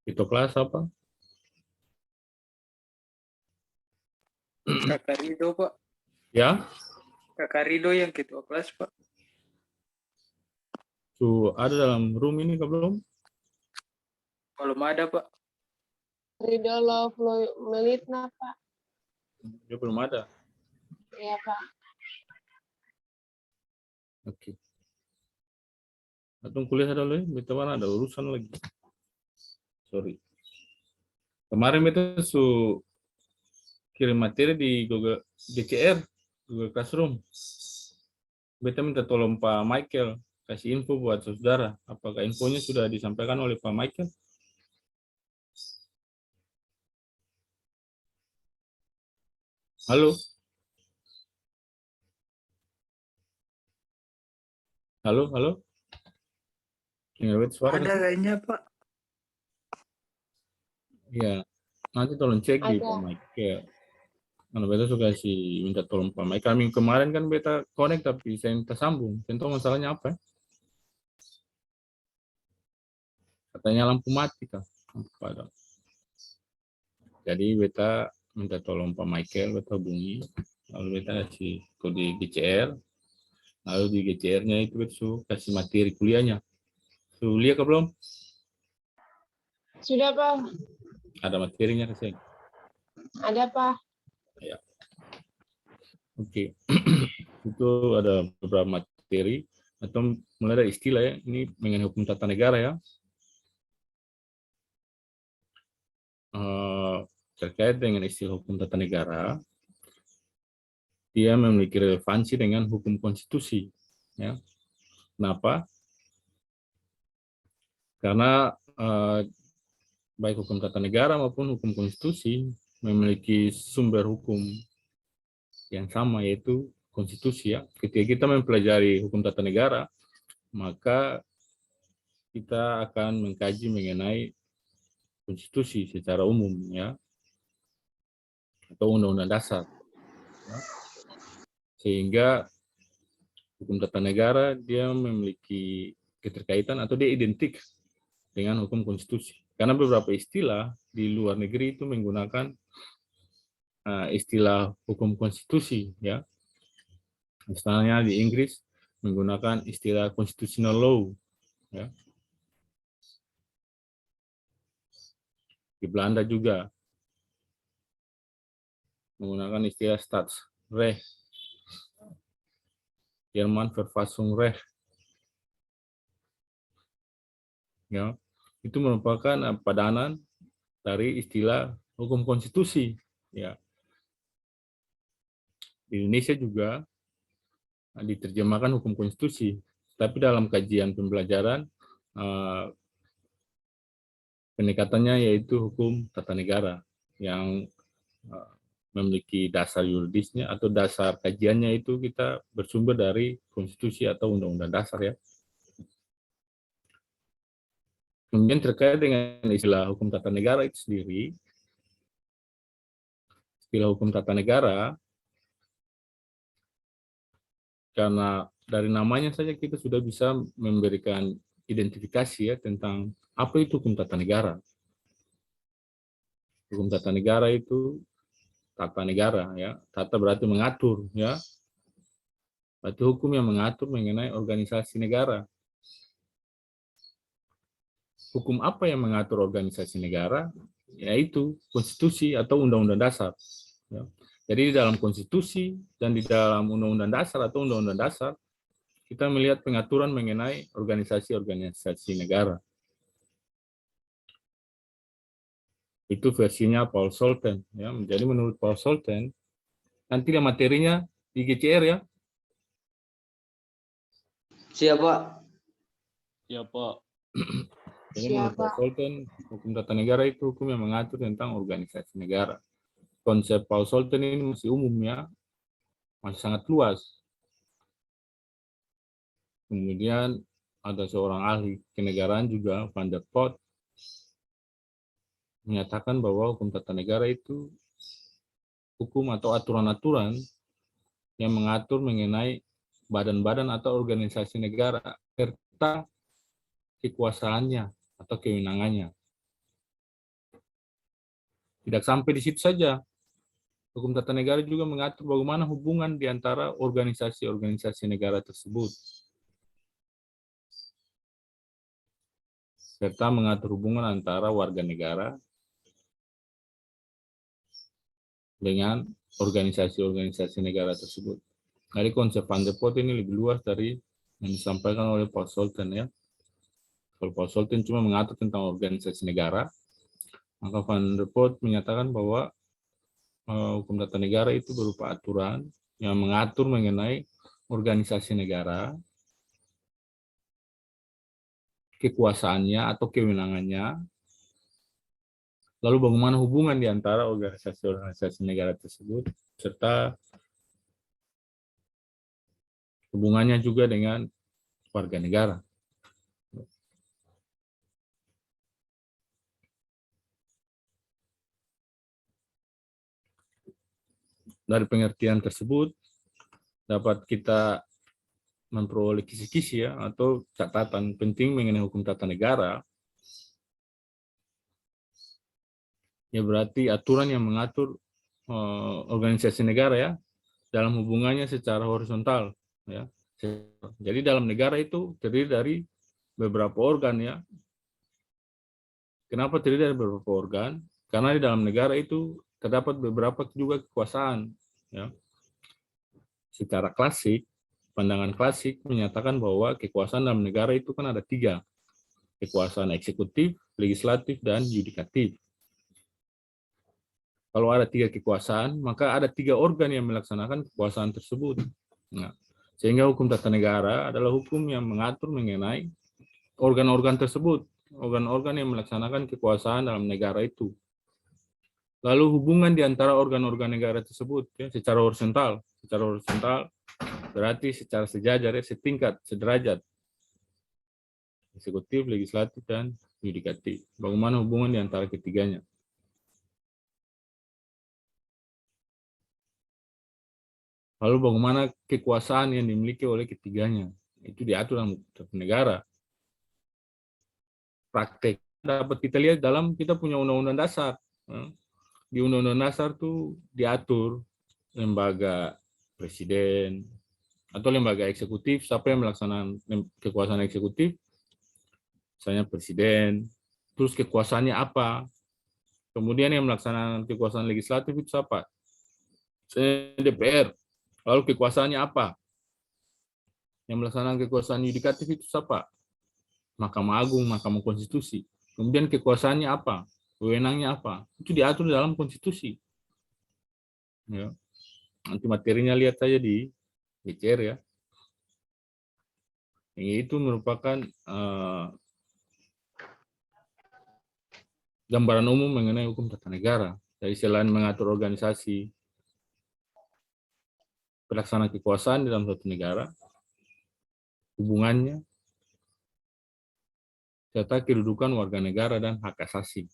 Itu kelas apa? Kakak Rido, Pak. Ya, Kakak Rido yang ketua kelas, Pak. ada dalam room ini kah belum? Belum ada, Pak. Ridho Love Melitna, Pak. Dia belum ada. Iya, Pak. Oke. Atau kuliah dulu ya, beta mana ada urusan lagi. Sorry. Kemarin beta kirim materi di Google GCR, Google Classroom. Beta minta tolong Pak Michael kasih info buat saudara. Apakah infonya sudah disampaikan oleh Pak Michael? Halo? Halo, halo? Dengar suara? Ada kayaknya, Pak. Iya. Nanti tolong cek di Ada. Pak Michael. Karena beta suka minta tolong Pak Michael. Minggu kemarin kan beta connect tapi saya minta sambung. Tentu masalahnya apa ya? Katanya lampu mati kah? Padahal. Jadi beta minta tolong Pak Michael, beta hubungi. Lalu beta kasih kode GCR. Lalu di GCR-nya itu beta kasih materi kuliahnya. Lihat ke belum? Sudah, Pak. Ada materinya kasih. Ada, Pak. Ya. Oke. Itu ada beberapa materi atau mulai dari istilah ya. Ini mengenai hukum tata negara ya. Terkait dengan istilah hukum tata negara, dia memiliki relevansi dengan hukum konstitusi. Ya. Kenapa? Karena baik hukum tata negara maupun hukum konstitusi memiliki sumber hukum yang sama, yaitu konstitusi ya. Ketika kita mempelajari hukum tata negara, maka kita akan mengkaji mengenai konstitusi secara umum ya, atau undang-undang dasar. Ya. Sehingga hukum tata negara dia memiliki keterkaitan atau dia identik dengan hukum konstitusi. Karena beberapa istilah di luar negeri itu menggunakan istilah hukum konstitusi ya. Misalnya di Inggris menggunakan istilah constitutional law ya. Di Belanda juga menggunakan istilah Staatsrecht. Jerman Verfassungsrecht. Ya. Itu merupakan padanan dari istilah hukum konstitusi ya. Di Indonesia juga diterjemahkan hukum konstitusi, tapi dalam kajian pembelajaran pendekatannya yaitu hukum tata negara yang memiliki dasar yuridisnya atau dasar kajiannya itu kita bersumber dari konstitusi atau undang-undang dasar ya. Kemudian terkait dengan istilah hukum tata negara itu sendiri, istilah hukum tata negara karena dari namanya saja kita sudah bisa memberikan identifikasi ya tentang apa itu hukum tata negara. Hukum tata negara itu tata negara ya. Tata berarti mengatur ya. Berarti hukum yang mengatur mengenai organisasi negara. Hukum apa yang mengatur organisasi negara? Yaitu konstitusi atau undang-undang dasar. Ya. Jadi di dalam konstitusi dan di dalam undang-undang dasar atau undang-undang dasar kita melihat pengaturan mengenai organisasi-organisasi negara. Itu versinya Paul Solten ya. Jadi menurut Paul Solten nanti materinya di GCR ya. Siap, Pak. Ya, Pak. Jadi menurut Paul Solten, hukum tata negara itu hukum yang mengatur tentang organisasi negara. Konsep Paul Solten ini masih umum ya, masih sangat luas. Kemudian ada seorang ahli kenegaraan juga, Van der Pot, menyatakan bahwa hukum tata negara itu hukum atau aturan-aturan yang mengatur mengenai badan-badan atau organisasi negara serta kekuasaannya atau kewenangannya. Tidak sampai di situ saja. Hukum tata negara juga mengatur bagaimana hubungan di antara organisasi-organisasi negara tersebut, serta mengatur hubungan antara warga negara dengan organisasi-organisasi negara tersebut. Jadi konsep Van der Pot ini lebih luas dari yang disampaikan oleh Paul Scholten ya. Kalau Paul Scholten cuma mengatur tentang organisasi negara, maka Van der Pot menyatakan bahwa hukum tata negara itu berupa aturan yang mengatur mengenai organisasi negara, kekuasaannya atau kewenangannya, lalu bagaimana hubungan di antara organisasi-organisasi negara tersebut, serta hubungannya juga dengan warga negara. Dari pengertian tersebut dapat kita memperoleh kisi-kisi ya, atau catatan penting mengenai hukum tata negara. Ya berarti aturan yang mengatur organisasi negara ya dalam hubungannya secara horizontal ya. Jadi dalam negara itu terdiri dari beberapa organ ya. Kenapa terdiri dari beberapa organ? Karena di dalam negara itu terdapat beberapa juga kekuasaan ya. Secara klasik, pandangan klasik menyatakan bahwa kekuasaan dalam negara itu kan ada 3. Kekuasaan eksekutif, legislatif, dan yudikatif. Kalau ada 3 kekuasaan, maka ada 3 organ yang melaksanakan kekuasaan tersebut. Nah, sehingga hukum tata negara adalah hukum yang mengatur mengenai organ-organ tersebut, organ-organ yang melaksanakan kekuasaan dalam negara itu. Lalu hubungan di antara organ-organ negara tersebut ya, secara horizontal. Secara horizontal berarti secara sejajar, ya, setingkat, sederajat. Eksekutif, legislatif, dan yudikatif. Bagaimana hubungan di antara ketiganya? Lalu bagaimana kekuasaan yang dimiliki oleh ketiganya? Itu diatur dalam negara. Praktek dapat kita lihat dalam kita punya undang-undang dasar. Di undang-undang dasar tuh diatur lembaga presiden atau lembaga eksekutif, siapa yang melaksanakan kekuasaan eksekutif, misalnya presiden, terus kekuasaannya apa, kemudian yang melaksanakan kekuasaan legislatif itu siapa, DPR, lalu kekuasaannya apa, yang melaksanakan kekuasaan yudikatif itu siapa, Mahkamah Agung, Mahkamah Konstitusi, kemudian kekuasaannya apa, wewenangnya apa, itu diatur dalam konstitusi. Ya. Nanti materinya lihat saja di BCR ya. Itu merupakan gambaran umum mengenai hukum tata negara. Jadi selain mengatur organisasi pelaksanaan kekuasaan dalam suatu negara, hubungannya, serta kedudukan warga negara dan hak asasi.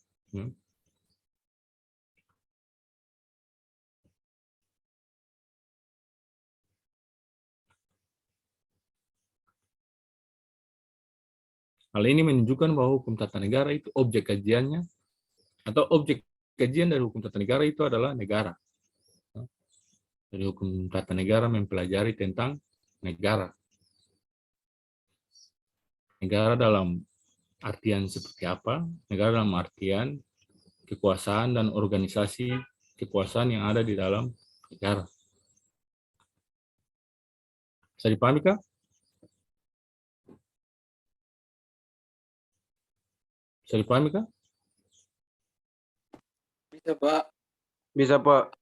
Hal ini menunjukkan bahwa hukum tata negara itu objek kajiannya, atau objek kajian dari hukum tata negara itu adalah negara. Jadi hukum tata negara mempelajari tentang negara. Negara dalam artian seperti apa? Negara dalam artian kekuasaan dan organisasi kekuasaan yang ada di dalam negara. Bisa dipahami kah? Bisa dipahami kah? Bisa, Pak. Bisa, Pak.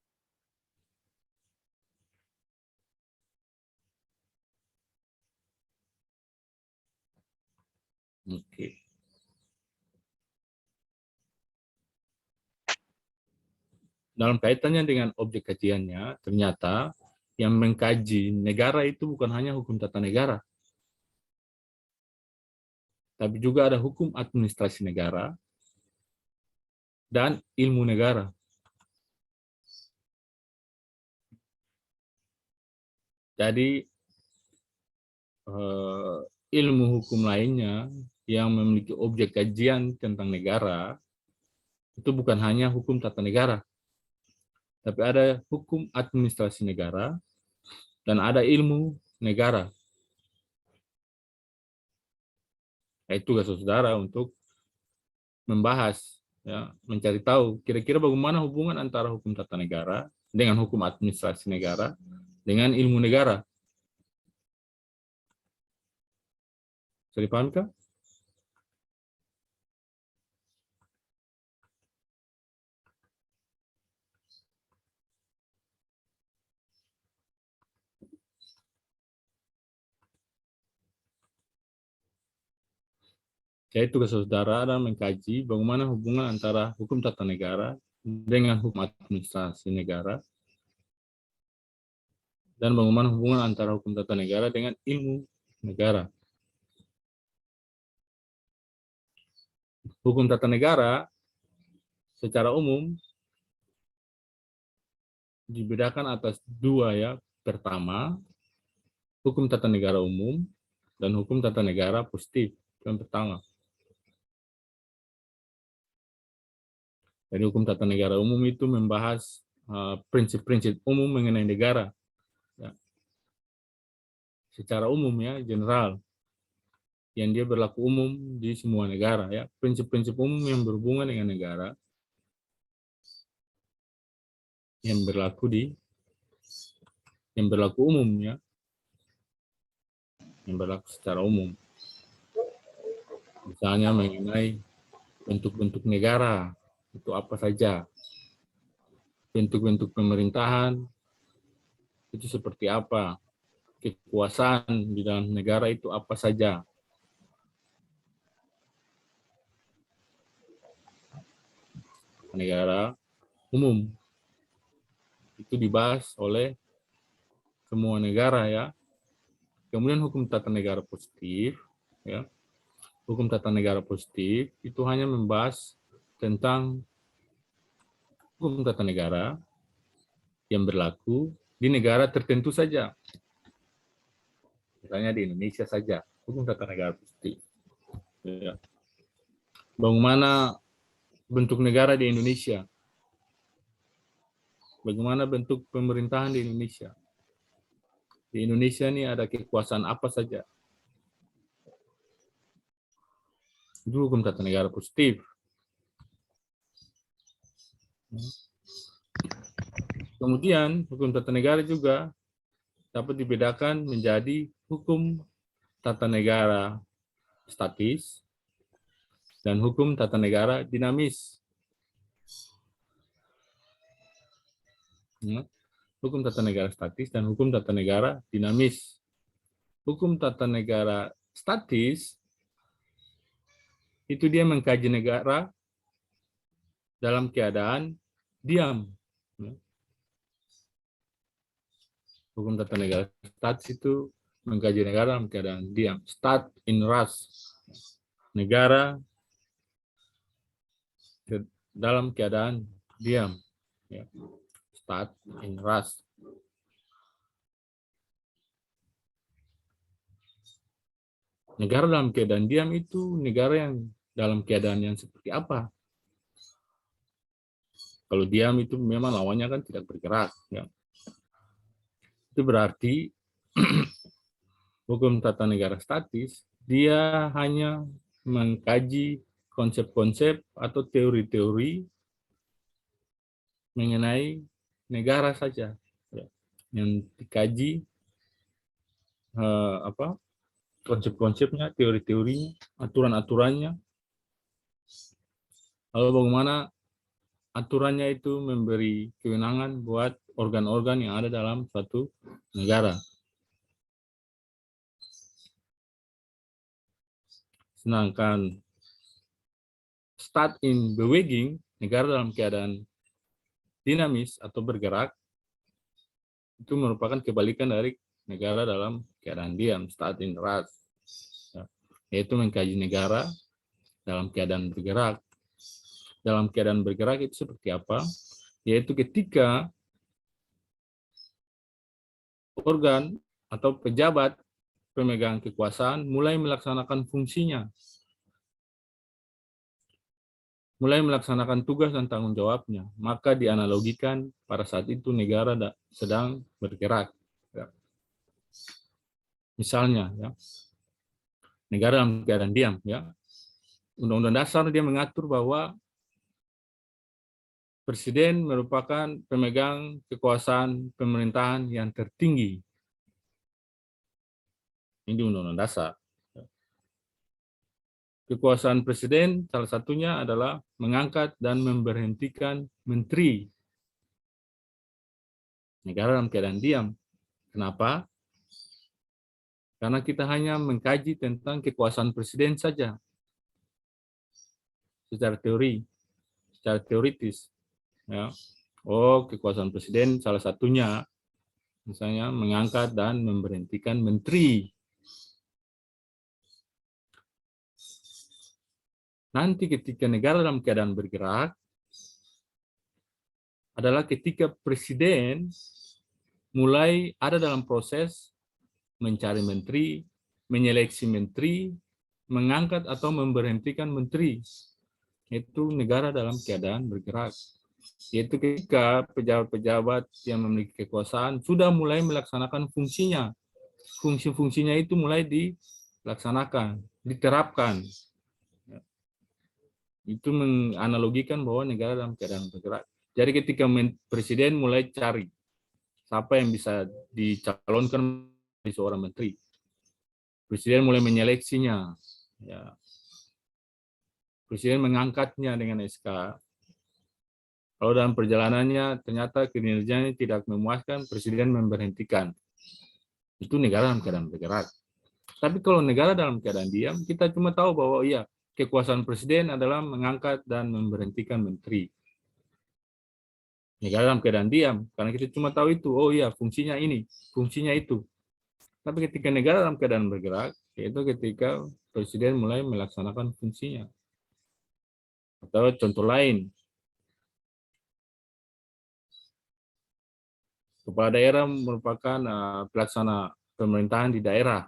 Oke. Dalam kaitannya dengan objek kajiannya, ternyata yang mengkaji negara itu bukan hanya hukum tata negara, tapi juga ada hukum administrasi negara dan ilmu negara. Jadi ilmu hukum lainnya yang memiliki objek kajian tentang negara itu bukan hanya hukum tata negara, tapi ada hukum administrasi negara dan ada ilmu negara. Itu tugas saudara untuk membahas, ya, mencari tahu kira-kira bagaimana hubungan antara hukum tata negara dengan hukum administrasi negara dengan ilmu negara. Bisa dipahami kah? Jadi tugas saudara adalah mengkaji bagaimana hubungan antara hukum tata negara dengan hukum administrasi negara dan bagaimana hubungan antara hukum tata negara dengan ilmu negara. Hukum tata negara secara umum dibedakan atas dua, ya. Pertama, hukum tata negara umum dan hukum tata negara positif. Yang pertama. Jadi hukum tata negara umum itu membahas prinsip-prinsip umum mengenai negara, ya. Secara umum, ya, general, yang dia berlaku umum di semua negara, ya. Prinsip-prinsip umum yang berhubungan dengan negara yang berlaku umum, ya, yang berlaku secara umum. Misalnya mengenai bentuk-bentuk negara itu apa saja, bentuk-bentuk pemerintahan itu seperti apa, kekuasaan di dalam negara itu apa saja. Negara umum itu dibahas oleh semua negara, ya. Kemudian hukum tata negara positif, ya. Hukum tata negara positif itu hanya membahas tentang hukum tata negara yang berlaku di negara tertentu saja. Misalnya di Indonesia saja, hukum tata negara positif. Ya. Bagaimana bentuk negara di Indonesia? Bagaimana bentuk pemerintahan di Indonesia? Di Indonesia ini ada kekuasaan apa saja? Itu hukum tata negara positif. Kemudian hukum tata negara juga dapat dibedakan menjadi hukum tata negara statis dan hukum tata negara dinamis. Hukum tata negara statis dan hukum tata negara dinamis. Hukum tata negara statis itu dia mengkaji negara dalam keadaan diam. Hukum tata negara statis itu mengkaji negara dalam keadaan diam. Stat in rest. Negara dalam keadaan diam. Ya. Stat in rest. Negara dalam keadaan diam itu negara yang dalam keadaan yang seperti apa? Kalau diam itu memang lawannya kan tidak bergerak. Ya. Itu berarti hukum tata negara statis, dia hanya mengkaji konsep-konsep atau teori-teori mengenai negara saja, ya, yang dikaji konsep-konsepnya, teori-teorinya, aturan-aturannya, lalu bagaimana aturannya itu memberi kewenangan buat organ-organ yang ada dalam suatu negara. Sedangkan stat in beweging, negara dalam keadaan dinamis atau bergerak, itu merupakan kebalikan dari negara dalam keadaan diam, stat in rest, ya, yaitu mengkaji negara dalam keadaan bergerak. Dalam keadaan bergerak itu seperti apa? Yaitu ketika organ atau pejabat pemegang kekuasaan mulai melaksanakan fungsinya. mulai melaksanakan tugas dan tanggung jawabnya, maka dianalogikan pada saat itu negara sedang bergerak. Ya. Misalnya, ya, negara dalam keadaan diam. Ya. Undang-Undang Dasar dia mengatur bahwa Presiden merupakan pemegang kekuasaan pemerintahan yang tertinggi. Ini Undang-Undang Dasar. Kekuasaan Presiden salah satunya adalah mengangkat dan memberhentikan menteri. Negara dalam keadaan diam. Kenapa? Karena kita hanya mengkaji tentang kekuasaan Presiden saja. Secara teori, secara teoritis. Ya. Oh, kekuasaan Presiden salah satunya misalnya mengangkat dan memberhentikan menteri. Nanti ketika negara dalam keadaan bergerak, adalah ketika Presiden mulai ada dalam proses mencari menteri, menyeleksi menteri, mengangkat atau memberhentikan menteri. Itu negara dalam keadaan bergerak. Yaitu ketika pejabat-pejabat yang memiliki kekuasaan sudah mulai melaksanakan fungsinya. Fungsi-fungsinya itu mulai dilaksanakan, diterapkan. Itu menganalogikan bahwa negara dalam keadaan bergerak. Jadi ketika Presiden mulai cari siapa yang bisa dicalonkan menjadi seorang menteri, Presiden mulai menyeleksinya. Ya. Presiden mengangkatnya dengan SK. Kalau dalam perjalanannya ternyata kinerjanya tidak memuaskan, Presiden memberhentikan. Itu negara dalam keadaan bergerak. Tapi kalau negara dalam keadaan diam, kita cuma tahu bahwa iya, kekuasaan Presiden adalah mengangkat dan memberhentikan menteri. Negara dalam keadaan diam, karena kita cuma tahu itu, oh iya, fungsinya ini, fungsinya itu. Tapi ketika negara dalam keadaan bergerak, yaitu ketika Presiden mulai melaksanakan fungsinya. Atau contoh lain, kepala daerah merupakan pelaksana pemerintahan di daerah.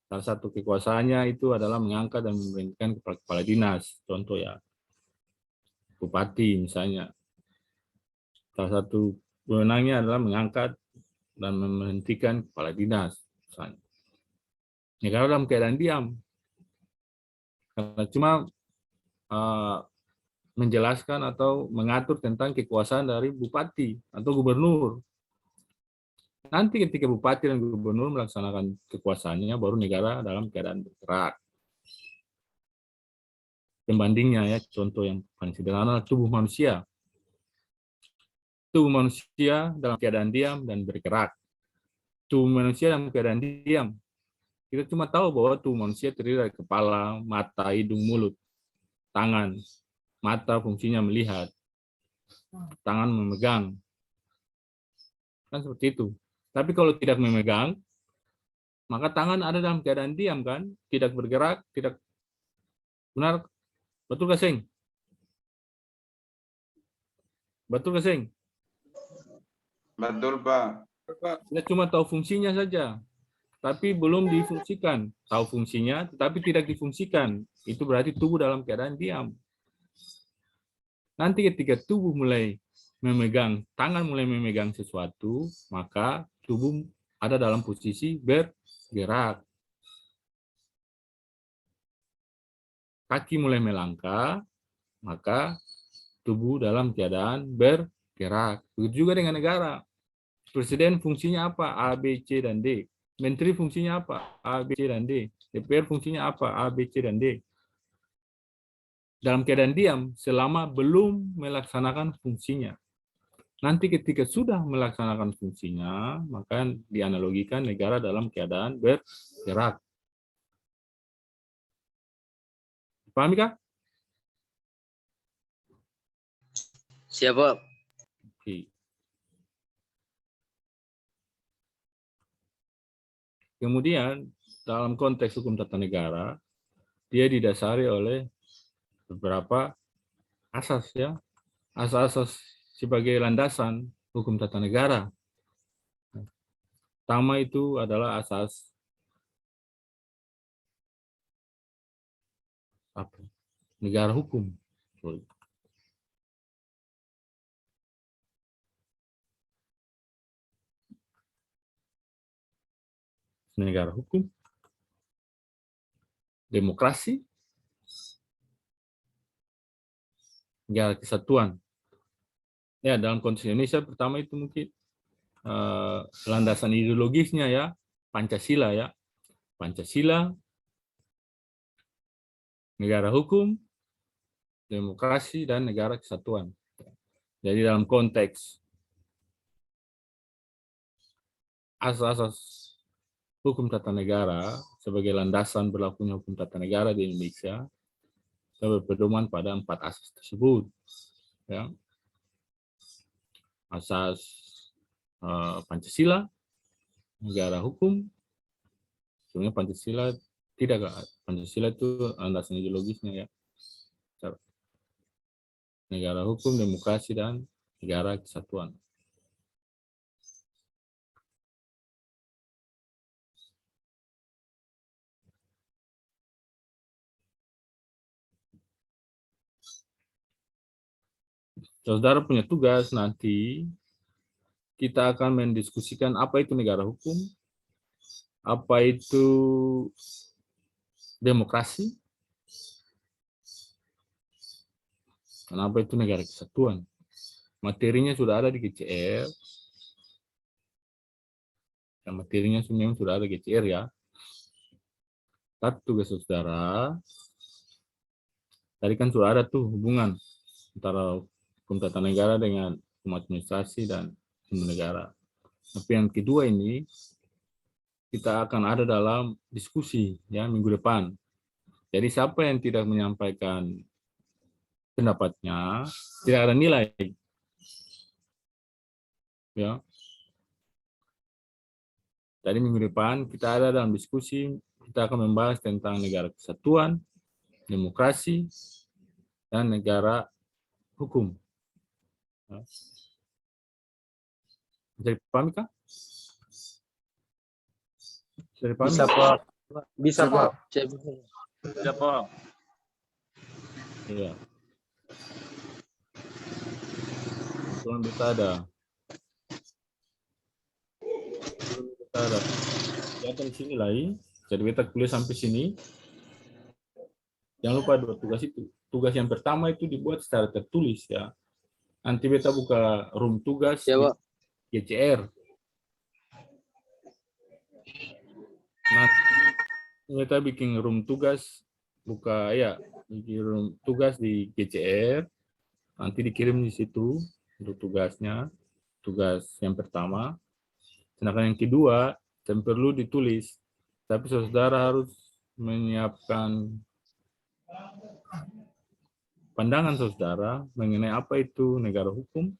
Salah satu kekuasaannya itu adalah mengangkat dan memberhentikan kepala dinas. Contoh ya, bupati misalnya. Salah satu wewenangnya adalah mengangkat dan memberhentikan kepala dinas. Misalnya. Negara dalam keadaan diam. Karena cuma menjelaskan atau mengatur tentang kekuasaan dari bupati atau gubernur. Nanti ketika bupati dan gubernur melaksanakan kekuasaannya, baru negara dalam keadaan bergerak. Pembandingnya ya, contoh yang paling sederhana, tubuh manusia. Tubuh manusia dalam keadaan diam dan bergerak. Tubuh manusia dalam keadaan diam. Kita cuma tahu bahwa tubuh manusia terdiri dari kepala, mata, hidung, mulut, tangan. Mata fungsinya melihat, tangan memegang. Kan seperti itu. Tapi kalau tidak memegang, maka tangan ada dalam keadaan diam kan, tidak bergerak, tidak benar. Betul gak, Seng? Betul gak, Seng? Betul, Pak. Kita cuma tahu fungsinya saja, tapi belum difungsikan. Tahu fungsinya, tetapi tidak difungsikan. Itu berarti tubuh dalam keadaan diam. Nanti ketika tubuh mulai memegang, tangan mulai memegang sesuatu, maka tubuh ada dalam posisi bergerak. Kaki mulai melangkah, maka tubuh dalam keadaan bergerak. Begitu juga dengan negara. Presiden fungsinya apa? A, B, C, dan D. Menteri fungsinya apa? A, B, C, dan D. DPR fungsinya apa? A, B, C, dan D. Dalam keadaan diam selama belum melaksanakan fungsinya. Nanti ketika sudah melaksanakan fungsinya, maka dianalogikan negara dalam keadaan bergerak. Paham kah? Siapa? Oke. Kemudian dalam konteks hukum tata negara, dia didasari oleh beberapa asas ya, asas-asas sebagai landasan hukum tata negara. Pertama itu adalah asas negara hukum. Negara hukum, demokrasi, negara kesatuan. Ya, dalam konteks Indonesia pertama itu mungkin landasan ideologisnya ya, Pancasila ya. Pancasila, negara hukum, demokrasi, dan negara kesatuan. Jadi dalam konteks asas-asas hukum tata negara sebagai landasan berlakunya hukum tata negara di Indonesia, berpedoman pada 4 asas tersebut. Ya. Asas Pancasila, negara hukum. Sebenarnya Pancasila itu landasan ideologisnya ya. Negara hukum, demokrasi, dan negara kesatuan. Saudara punya tugas nanti, kita akan mendiskusikan apa itu negara hukum, apa itu demokrasi, dan apa itu negara kesatuan. Materinya sudah ada di GCR, dan materinya memang sudah ada di GCR ya. Tapi tugas saudara, tadi kan sudah ada tuh hubungan antara hukum tata negara dengan hukum administrasi dan hukum negara. Tapi yang kedua ini, kita akan ada dalam diskusi ya minggu depan. Jadi siapa yang tidak menyampaikan pendapatnya, tidak ada nilai. Ya. Tadi minggu depan kita ada dalam diskusi, kita akan membahas tentang negara kesatuan, demokrasi, dan negara hukum. Ya. Jadi paham kah? Jadi paham? Bisa, Pak. Bisa, Pak. Bisa, Pak. Iya. Kebetulan kita ada. Kita di sini lagi. Jadi kita kuliah sampai sini. Jangan lupa 2 tugas itu. Tugas yang pertama itu dibuat secara tertulis ya. Nanti beta buka room tugas Ya, Pak. di GCR. Nah, beta bikin room tugas, bikin room tugas di GCR. Nanti dikirim di situ untuk tugasnya. Tugas yang pertama. Sedangkan yang kedua, yang perlu ditulis. Tapi saudara harus menyiapkan pandangan saudara mengenai apa itu negara hukum,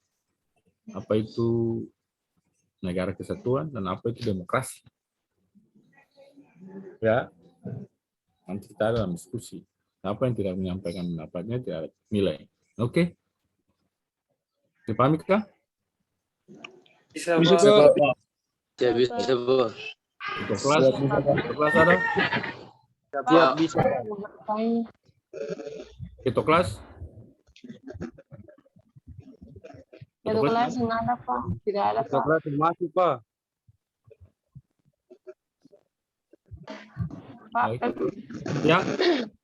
apa itu negara kesatuan, dan apa itu demokrasi. Ya, nanti kita dalam diskusi. Apa yang tidak menyampaikan pendapatnya tidak ada nilai. Oke? Dipahami kah? Bisa, Pak. Pak. Ya, bisa, Pak. Untuk kelas ada? Siap, bisa. Itu kelas? Satu kelas nggak ada, Pak. Tidak ada, Pak. Kelas masuk, Pak. Pak, Ya.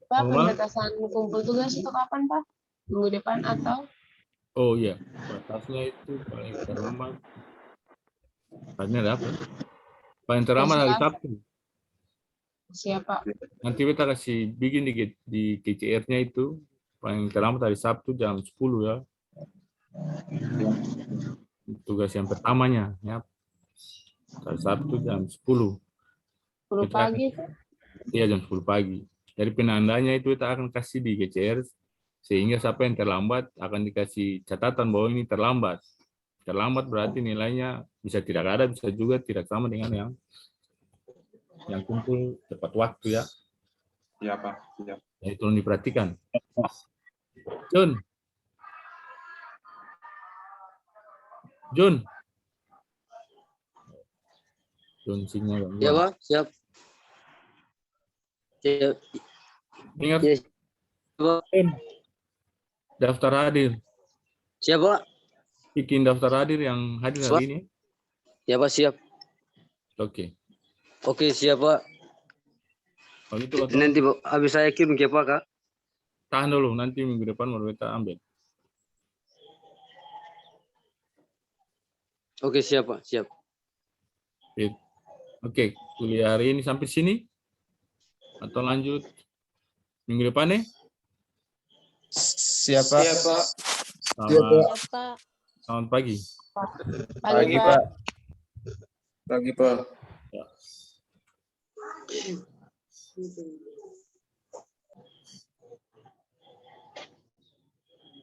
Pak, Normal. pembatasan kumpul tugas itu kapan, Pak? Minggu depan atau? Oh iya, batasnya itu paling terlambat. Tadinya ada apa? Paling terlambat hari Sabtu. Siapa? Nanti kita kasih bikin di GCR-nya itu paling terlambat hari Sabtu jam 10 ya. Tugas yang pertamanya ya. Hari Sabtu jam 10. 10 pagi, Pak. Iya, jam 10 pagi. Jadi penandanya itu kita akan kasih di GCR sehingga siapa yang terlambat akan dikasih catatan bahwa ini terlambat. Terlambat berarti nilainya bisa tidak ada, bisa juga tidak sama dengan yang kumpul tepat waktu ya. Iya, Pak. Siap. Jadi tolong diperhatikan. Jun. Sinyal. Ya, Pak. Siap. Siap. Ingat. Ya, Pak. daftar hadir. Siap, Pak. Bikin daftar hadir yang hadir hari ini. Ya, Pak, siap. Oke. Oke, siap, Pak. Kalau gitu, Kak, Nanti Pak, habis saya kirim ke Pak, Kak. tahan dulu. Nanti minggu depan baru kita ambil. Oke, siap, Pak. Siap. Oke, kuliah hari ini sampai sini. Atau lanjut minggu depan nih? Siapa? Siapa? Selamat pagi. Pagi, Pak. Pagi, Pak. Ya.